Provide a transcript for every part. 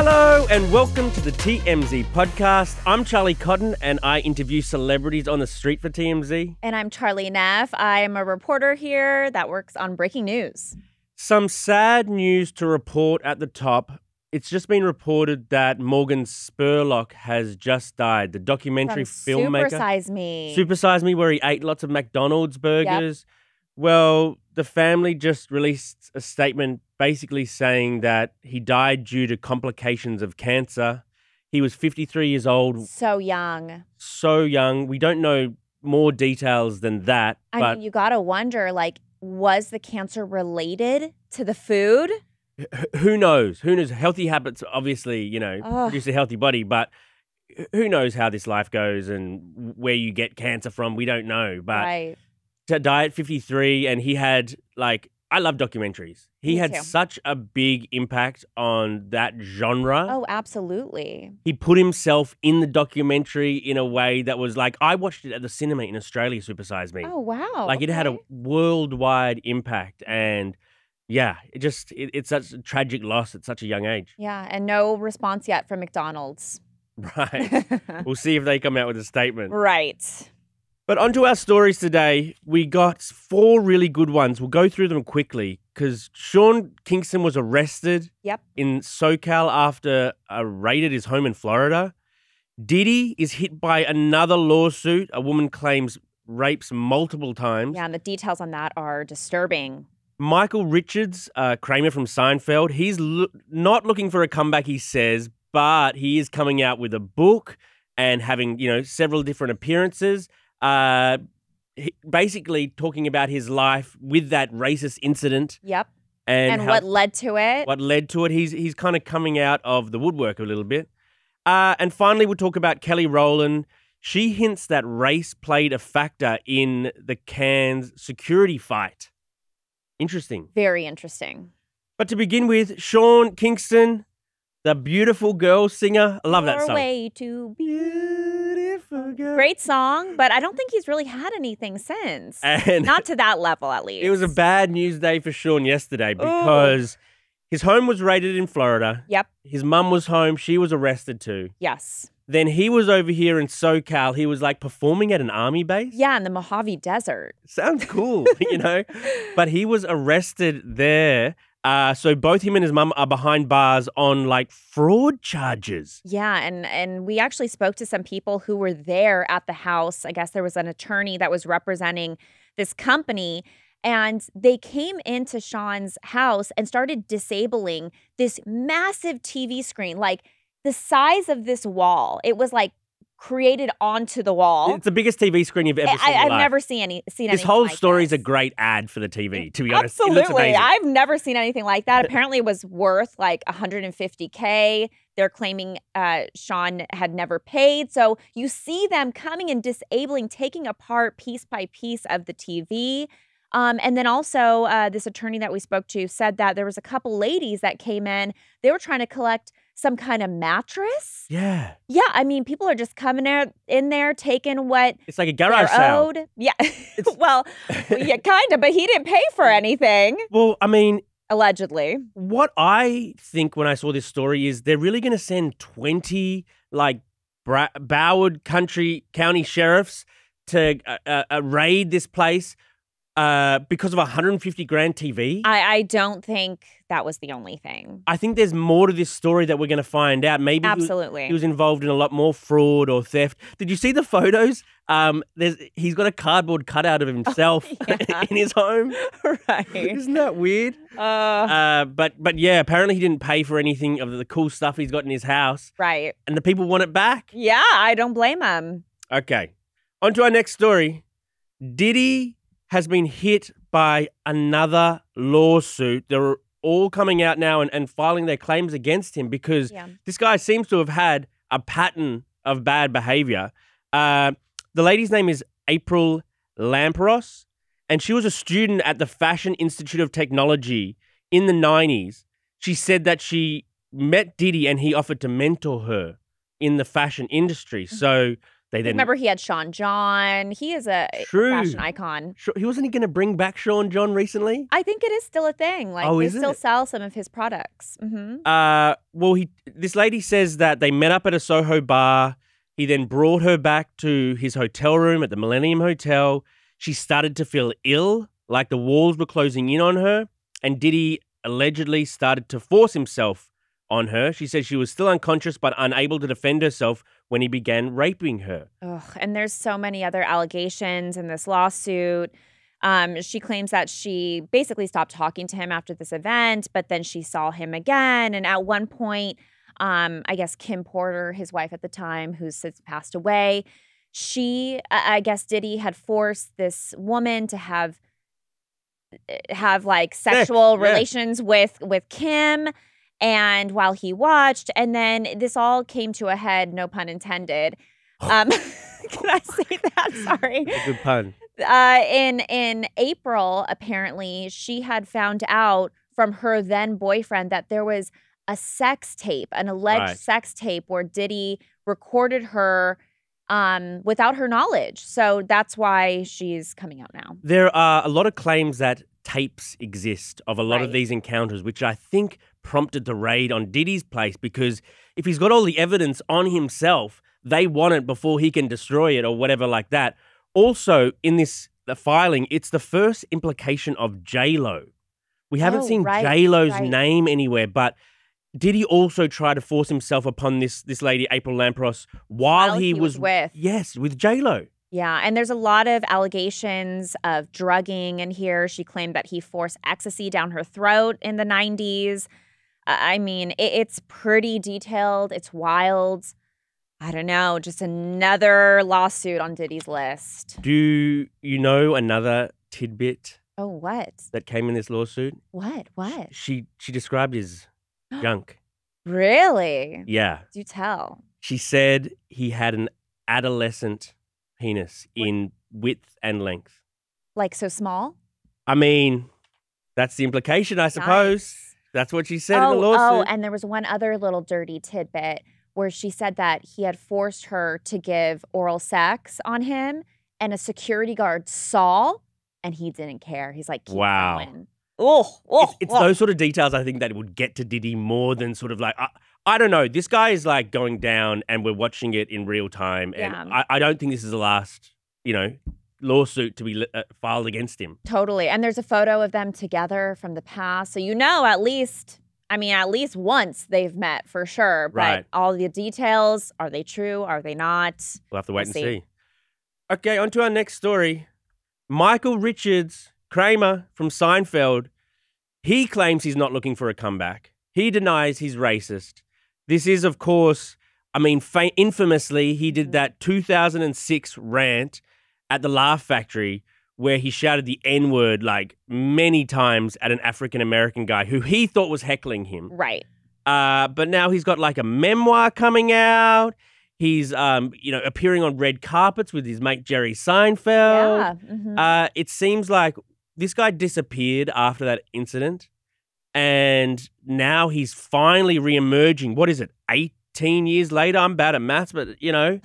Hello and welcome to the TMZ podcast. I'm Charlie Cotton and I interview celebrities on the street for TMZ. And I'm Charlie Neff. I am a reporter here that works on breaking news. Some sad news to report at the top. It's just been reported that Morgan Spurlock has just died. The documentary filmmaker. Super Size Me. Super Size Me, where he ate lots of McDonald's burgers. Yep. Well, the family just released a statement basically saying that he died due to complications of cancer. He was 53 years old. So young. So young. We don't know more details than that. I mean, you got to wonder, like, was the cancer related to the food? Who knows? Who knows? Healthy habits, obviously, you know, produce a healthy body, but who knows how this life goes and where you get cancer from? We don't know. But to die at 53, and he had, like, I love documentaries. He had such a big impact on that genre. Oh, absolutely. He put himself in the documentary in a way that was like, I watched it at the cinema in Australia, Super Size Me. Oh, wow. Like, it had a worldwide impact, and yeah, it's such a tragic loss at such a young age. Yeah, and no response yet from McDonald's. Right. We'll see if they come out with a statement. Right. But onto our stories today. We got 4 really good ones. We'll go through them quickly because Sean Kingston was arrested in SoCal after a raid at his home in Florida. Diddy is hit by another lawsuit. A woman claims rapes multiple times. Yeah, and the details on that are disturbing. Michael Richards, Kramer from Seinfeld, he's not looking for a comeback, he says, but he is coming out with a book and having, you know, several different appearances. Basically talking about his life with that racist incident. Yep. And what led to it. What led to it. He's kind of coming out of the woodwork a little bit. And finally, we'll talk about Kelly Rowland. She hints that race played a factor in the Cairns security fight. Interesting. Very interesting. But to begin with, Sean Kingston, the beautiful girl singer. I love that song. Way to beautiful girl. Great song, but I don't think he's really had anything since. And not to that level, at least. It was a bad news day for Sean yesterday because his home was raided in Florida. Yep. His mum was home. She was arrested too. Yes. Then he was over here in SoCal. He was like performing at an army base. Yeah, in the Mojave Desert. Sounds cool, you know. But he was arrested there. So both him and his mum are behind bars on like fraud charges. Yeah, and we actually spoke to some people who were there at the house. I guess there was an attorney that was representing this company. And they came into Sean's house and started disabling this massive TV screen, like the size of this wall. It was like created onto the wall. It's the biggest TV screen you've ever seen. I've never seen anything. This whole like story this. is a great ad for the TV, to be honest. Absolutely. I've never seen anything like that. Apparently it was worth like $150K. They're claiming Sean had never paid. So you see them coming and disabling, taking apart piece by piece of the TV. And then also this attorney that we spoke to said that there was a couple ladies that came in. They were trying to collect some kind of mattress. Yeah. Yeah, I mean, people are just coming in there, taking what it's like a garage sale. Owed. Yeah. Well, yeah, kind of, but he didn't pay for anything. Well, I mean, allegedly. What I think when I saw this story is they're really going to send 20 like Broward County sheriffs to raid this place because of a $150,000 TV. I don't think that was the only thing. I think there's more to this story that we're going to find out. Maybe absolutely he was involved in a lot more fraud or theft. Did you see the photos? He's got a cardboard cutout of himself in his home. Right? Isn't that weird? But yeah, apparently he didn't pay for anything of the cool stuff he's got in his house. Right. And the people want it back. Yeah, I don't blame him. Okay, on to our next story. Diddy has been hit by another lawsuit. They're all coming out now and filing their claims against him because this guy seems to have had a pattern of bad behavior. The lady's name is April Lamperos, and she was a student at the Fashion Institute of Technology in the 90s. She said that she met Diddy and he offered to mentor her in the fashion industry. So They then remember he had Sean John. He is a fashion icon. He wasn't going to bring back Sean John recently? I think it is still a thing. Like they still sell some of his products. Well, this lady says that they met up at a Soho bar. He then brought her back to his hotel room at the Millennium Hotel. She started to feel ill, like the walls were closing in on her, and Diddy allegedly started to force himself on her. She said she was still unconscious but unable to defend herself when he began raping her. Ugh, and there's so many other allegations in this lawsuit. She claims that she basically stopped talking to him after this event, but then she saw him again. And at one point, I guess Kim Porter, his wife at the time, who's since passed away, I guess Diddy had forced this woman to have like sexual relations with Kim. And while he watched, and then this all came to a head, no pun intended. Can I say that? Sorry. That's a good pun. In April, apparently, she had found out from her then boyfriend that there was a sex tape, an alleged sex tape where Diddy recorded her without her knowledge. So that's why she's coming out now. There are a lot of claims that tapes exist of a lot of these encounters, which I think prompted the raid on Diddy's place, because if he's got all the evidence on himself, they want it before he can destroy it or whatever like that. Also, in the filing, it's the first implication of J-Lo. We haven't seen J-Lo's name anywhere, but Diddy also tried to force himself upon this lady, April Lampros, while he was with. Yes, with J-Lo. Yeah, and there's a lot of allegations of drugging in here. She claimed that he forced ecstasy down her throat in the 90s. I mean, it's pretty detailed. It's wild. I don't know, just another lawsuit on Diddy's list. Do you know another tidbit? Oh, what? That came in this lawsuit? What? She described his junk. Really? Yeah. Do tell. She said he had an adolescent penis in width and length. Like so small? I mean, that's the implication, I suppose. Nice. That's what she said in the lawsuit. Oh, and there was one other little dirty tidbit where she said that he had forced her to give oral sex on him, and a security guard saw, and he didn't care. He's like, keep going. It's those sort of details, I think, that would get to Diddy more than sort of like, I don't know. This guy is like going down and we're watching it in real time. And I don't think this is the last, lawsuit to be filed against him. Totally. And there's a photo of them together from the past. So, at least once they've met for sure. But all the details, are they true? Are they not? We'll have to wait and see. Okay, on to our next story. Michael Richards Kramer from Seinfeld, he claims he's not looking for a comeback. He denies he's racist. This is, of course, infamously, he did that 2006 rant at the Laugh Factory where he shouted the N-word like many times at an African-American guy who he thought was heckling him. Right. But now he's got like a memoir coming out. He's, appearing on red carpets with his mate Jerry Seinfeld. Yeah. It seems like this guy disappeared after that incident, and now he's finally reemerging. What is it, 18 years later? I'm bad at maths, but, usually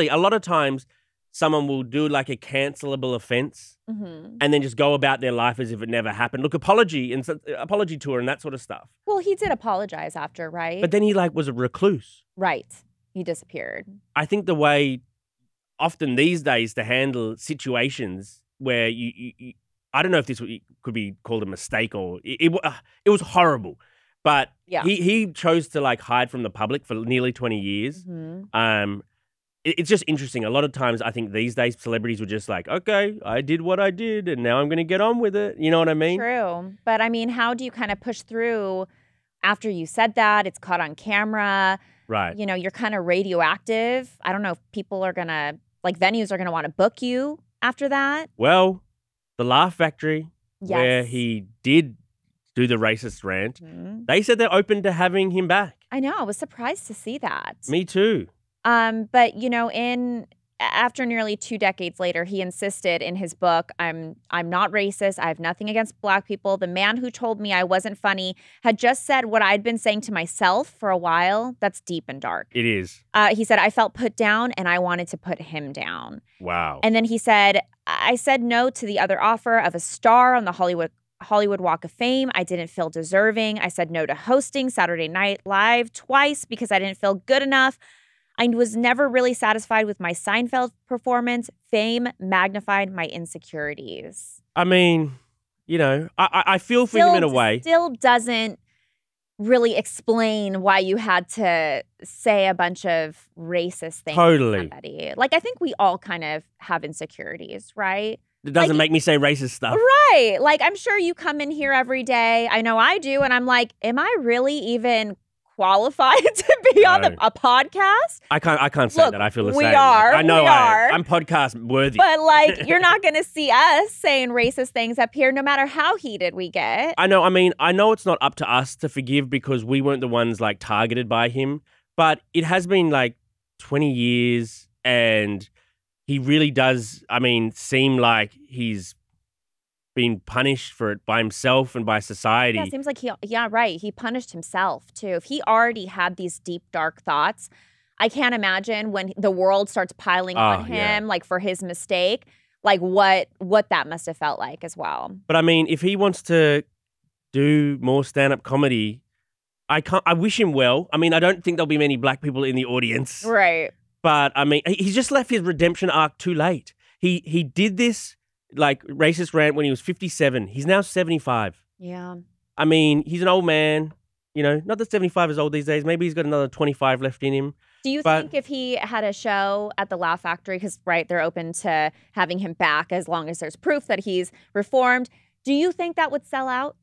a lot of times someone will do like a cancelable offense and then just go about their life as if it never happened. Look, apology tour and that sort of stuff. Well, he did apologize after, right? But then he was a recluse. Right. He disappeared. I think the way often these days to handle situations where you I don't know if this could be called a mistake or it was horrible, but he chose to like hide from the public for nearly 20 years. It's just interesting. A lot of times I think these days celebrities were just like, okay, I did what I did and now I'm going to get on with it. You know what I mean? True. But I mean, how do you kind of push through after you said that? It's caught on camera. Right. You're kind of radioactive. I don't know if people are going to, like venues are going to want to book you after that. Well, the Laugh Factory, where he did do the racist rant, they said they're open to having him back. I know. I was surprised to see that. Me too. But, in after nearly 2 decades later, he insisted in his book, I'm not racist. I have nothing against Black people. The man who told me I wasn't funny had just said what I'd been saying to myself for a while. That's deep and dark. It is. He said, I felt put down and I wanted to put him down. Wow. And then he said, I said no to the other offer of a star on the Hollywood Walk of Fame. I didn't feel deserving. I said no to hosting Saturday Night Live twice because I didn't feel good enough. I was never really satisfied with my Seinfeld performance. Fame magnified my insecurities. I mean, you know, I feel for him in a way. Still doesn't really explain why you had to say a bunch of racist things to somebody. Like, I think we all kind of have insecurities, right? It doesn't make me say racist stuff. Right. Like, I'm sure you come in here every day. I know I do. And I'm like, am I really even qualified to be on a podcast? I can't say that. I feel the same. We are. I know we are. I'm podcast worthy. But like, you're not going to see us saying racist things up here, no matter how heated we get. I know. I mean, I know it's not up to us to forgive because we weren't the ones like targeted by him. But it has been like 20 years, and he really does. I mean, seem like he's been punished for it by himself and by society. Yeah, it seems like he punished himself too. If he already had these deep, dark thoughts, I can't imagine when the world starts piling on him, like for his mistake, like what that must have felt like as well. But I mean, if he wants to do more stand-up comedy, I wish him well. I mean, I don't think there'll be many Black people in the audience. Right. But I mean, he's just left his redemption arc too late. He did this like racist rant when he was 57. He's now 75. Yeah. I mean, he's an old man. You know, not that 75 is old these days. Maybe he's got another 25 left in him. Do you think if he had a show at the Laugh Factory, because, right, they're open to having him back as long as there's proof that he's reformed, do you think that would sell out?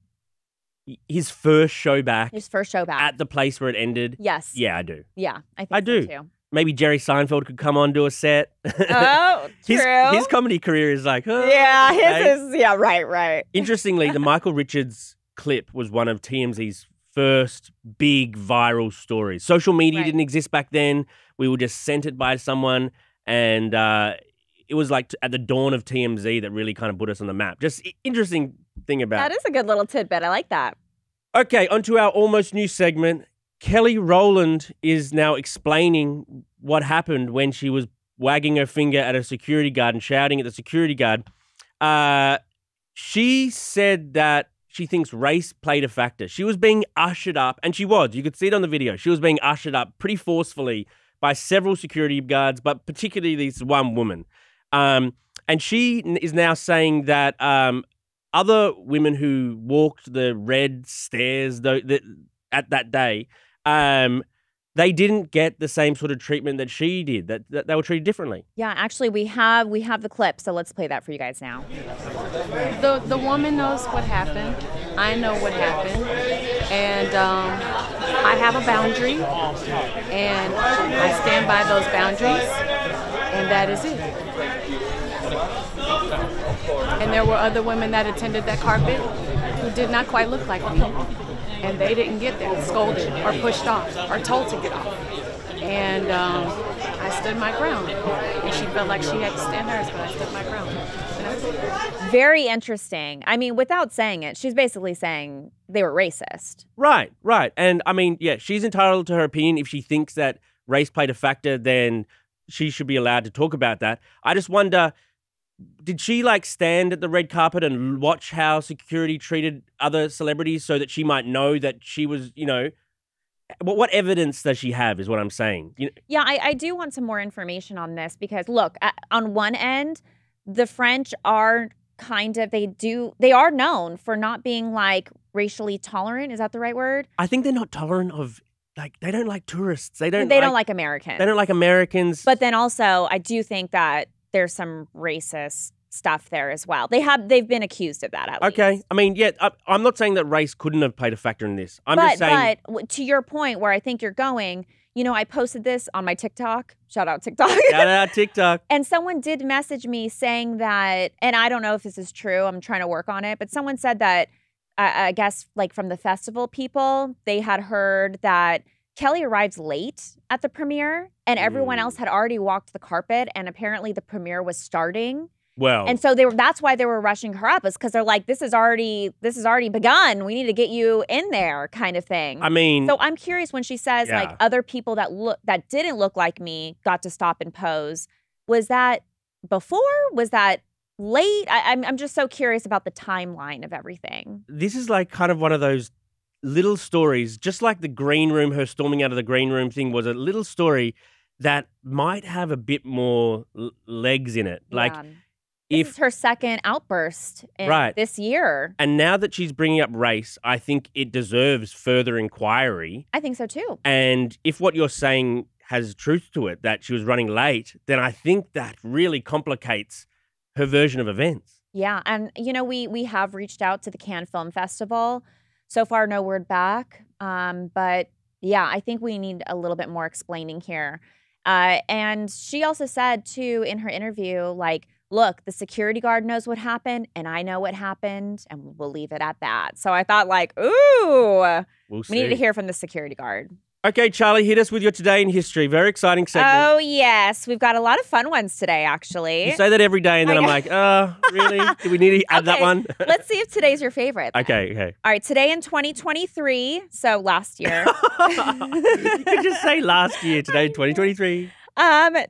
His first show back. His first show back. At the place where it ended? Yes. Yeah, I do. Yeah, I think so too. Maybe Jerry Seinfeld could come on, do a set. Oh, true. His comedy career is like, yeah, his is, yeah, right. Interestingly, the Michael Richards clip was one of TMZ's first big viral stories. Social media didn't exist back then. We were just sent it by someone, and it was like at the dawn of TMZ that really kind of put us on the map. Just interesting thing about that is a good little tidbit. I like that. Okay, onto our almost new segment. Kelly Rowland is now explaining what happened when she was wagging her finger at a security guard and shouting at the security guard. She said that she thinks race played a factor. She was being ushered up, and she was. You could see it on the video. She was being ushered up pretty forcefully by several security guards, but particularly this one woman. And she is now saying that other women who walked the red stairs at that day, they didn't get the same sort of treatment that she did, that they were treated differently. Yeah, actually, we have the clip, so let's play that for you guys now. The woman knows what happened. I know what happened. And I have a boundary, and I stand by those boundaries, and that is it. And there were other women that attended that carpet who did not quite look like me. And they didn't get there, scolded or pushed off or told to get off. And I stood my ground. And she felt like she had to stand hers, but I stood my ground. And that's it. Very interesting. I mean, without saying it, she's basically saying they were racist. Right. And I mean, yeah, she's entitled to her opinion. If she thinks that race played a factor, then she should be allowed to talk about that. I just wonder, did she like stand at the red carpet and watch how security treated other celebrities so that she might know that she was, you know, what evidence does she have is what I'm saying. Yeah, I do want some more information on this because look, on one end, the French are they are known for not being like racially tolerant. Is that the right word? I think they're not tolerant of, like, they don't like tourists. They don't like Americans. They don't like Americans. But then also, I do think that there's some racist stuff there as well. They've been accused of that at least. Okay. I mean, yeah, I'm not saying that race couldn't have played a factor in this. I'm just saying. But to your point where I think you're going, you know, I posted this on my TikTok. Shout out TikTok. Shout out TikTok. And someone did message me saying that, and I don't know if this is true, I'm trying to work on it, but someone said that, I guess, like from the festival people, they had heard that Kelly arrives late at the premiere, and everyone else had already walked the carpet, and apparently the premiere was starting. Well, and so that's why they were rushing her up, is because they're like, this has already begun. We need to get you in there, kind of thing. I mean, so I'm curious when she says like other people that didn't look like me got to stop and pose. Was that before? Was that late? I'm just so curious about the timeline of everything. This is like kind of one of those little stories, just like the green room, her storming out of the green room thing was a little story that might have a bit more legs in it. Like. This is her second outburst this year. And now that she's bringing up race, I think it deserves further inquiry. I think so too. And if what you're saying has truth to it, that she was running late, then I think that really complicates her version of events. Yeah. And, we have reached out to the Cannes Film Festival. So far, no word back. But yeah, I think we need a little bit more explaining here. And she also said too in her interview, like, look, the security guard knows what happened, and I know what happened, and we'll leave it at that. So I thought, like, ooh, we need to hear from the security guard. Okay, Charlie, hit us with your Today in History. Very exciting segment. Oh, yes. We've got a lot of fun ones today, actually. You say that every day, and then I'm like, oh, really? Do we need to add that one? Let's see if today's your favorite. Then. Okay. All right, today in 2023, so last year. You could just say last year, today in 2023.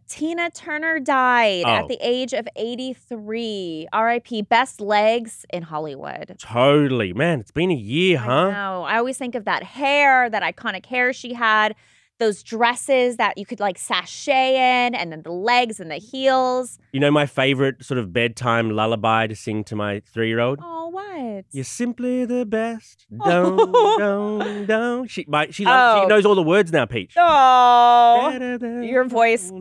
Tina Turner died at the age of 83. R.I.P. Best legs in Hollywood. Totally. Man, it's been a year, huh? I know. I always think of that hair, that iconic hair she had, those dresses that you could like sashay in, and then the legs and the heels. You know my favorite sort of bedtime lullaby to sing to my 3-year-old? Oh, what? You're simply the best. Don't. She knows all the words now, Peach. Oh, your voice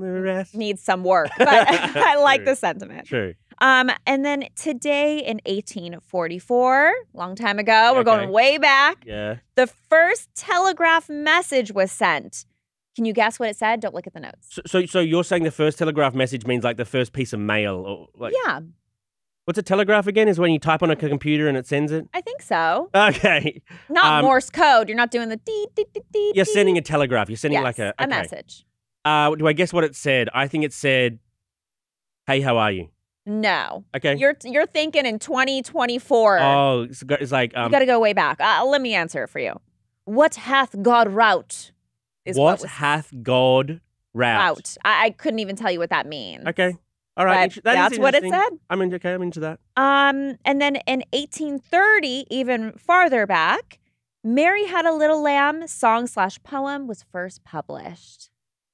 needs some work, but I like the sentiment. True. And then today in 1844, long time ago, we're going way back. Yeah. The first telegraph message was sent. Can you guess what it said? Don't look at the notes. So you're saying the first telegraph message means like the first piece of mail? Or like, yeah. What's a telegraph again? Is when you type on a computer and it sends it? I think so. Okay. Not Morse code. You're not doing the dee, dee, dee, dee. You're sending a telegraph. You're sending like a message. Do I guess what it said? I think it said, hey, how are you? No. Okay. You're thinking in 2024. Oh, it's like... you got to go way back. Let me answer it for you. What hath God wrote? What hath God wrote? I couldn't even tell you what that means. Okay. All right. That's what it said. I'm into that. And then in 1830, even farther back, Mary Had a Little Lamb song/poem was first published.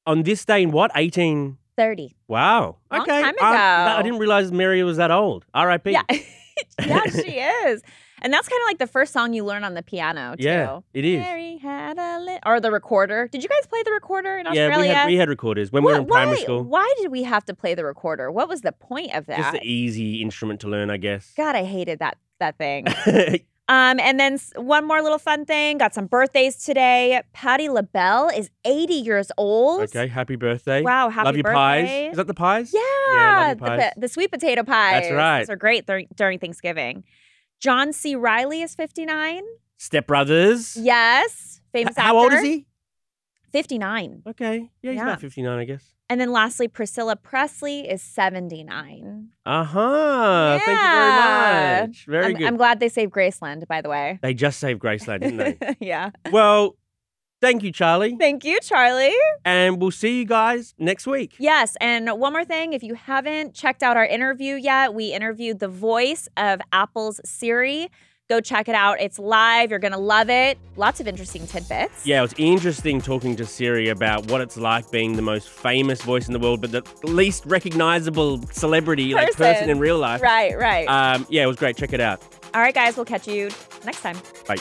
On this day in what? 1830. Wow. Long time ago. I didn't realize Mary was that old. R.I.P. Yeah. Yeah, she is. And that's kind of like the first song you learn on the piano, too. Yeah, it is. Mary had a or the recorder. Did you guys play the recorder in Australia? Yeah, we had recorders when we were in primary school. Why did we have to play the recorder? What was the point of that? Just the easy instrument to learn, I guess. God, I hated that thing. And then one more little fun thing. Got some birthdays today. Patti LaBelle is 80 years old. Okay, happy birthday. Wow, happy birthday. Love your pies. Is that the pies? Yeah, love your pies. The sweet potato pies. That's right. Those are great during Thanksgiving. John C. Reilly is 59. Step Brothers. Yes, famous actor. How old is he? 59. Okay, yeah, he's about 59, I guess. And then lastly, Priscilla Presley is 79. Uh-huh. Yeah. Thank you very much. Very good. I'm glad they saved Graceland, by the way. They just saved Graceland, didn't they? Yeah. Well, thank you, Charlie. Thank you, Charlie. And we'll see you guys next week. Yes. And one more thing. If you haven't checked out our interview yet, we interviewed the voice of Apple's Siri. Go check it out. It's live. You're going to love it. Lots of interesting tidbits. Yeah, it was interesting talking to Siri about what it's like being the most famous voice in the world, but the least recognizable celebrity, person in real life. Right. Yeah, it was great. Check it out. All right, guys. We'll catch you next time. Bye.